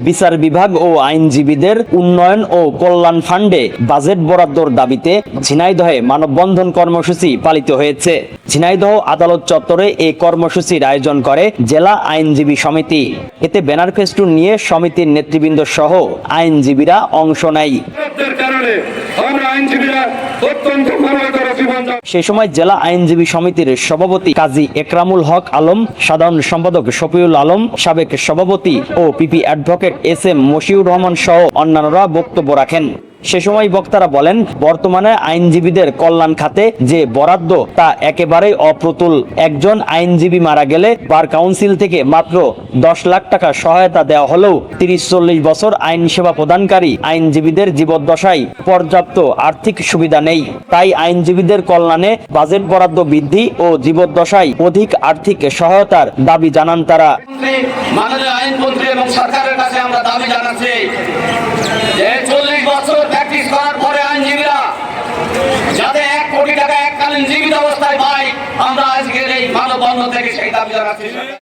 বিচার বিভাগ ও আইনজীবীদের উন্নয়ন ও কল্যাণ ফান্ডে বাজেট বরাদ্দর দাবিতে ঝিনাইদহে মানববন্ধন কর্মসূচি পালিত হয়েছে। ঝিনাইদহ আদালত চত্বরে এই কর্মসূচির আয়োজন করে জেলা আইনজীবী সমিতি। এতে ব্যানার ফেস্টুন নিয়ে সমিতির নেতৃবৃন্দ সহ আইনজীবীরা অংশ নেয়। সে সময় জেলা আইনজীবী সমিতির সভাপতি কাজী একরামুল হক আলম, সাধারণ সম্পাদক শফিউল আলম, সাবেক সভাপতি ও PP advocate S M Mashiur Rahman সহ অন্যান্যরা বক্তব্য রাখেন। সে সময় বক্তারা বলেন, বর্তমানে আইনজীবীদের কল্যাণ খাতে যে বরাদ্দ তা একেবারেই অপ্রতুল। একজন আইনজীবী মারা গেলে বার কাউন্সিল থেকে মাত্র 10 লাখ টাকা সহায়তা দেওয়া হলেও 30-40 বছর আইন সেবা প্রদানকারী আইনজীবীদের জীবদ্দশায় পর্যাপ্ত আর্থিক সুবিধা নেই। তাই আইনজীবীদের কল্যাণে বাজেট বরাদ্দ বৃদ্ধি ও জীবদ্দশায় অধিক আর্থিক সহায়তার দাবি জানান তারা। মাননীয় আইনমন্ত্রী এবং সরকারের কাছে আমরা দাবি জানাচ্ছি যে 40 বছর প্র্যাকটিস করার পরে আইনজীবীরা যাতে 1 কোটি টাকা এককালীন জীবিত অবস্থায় পায়, আমরা আজকের এই মানববন্ধন থেকে সেই দাবি জানাচ্ছি।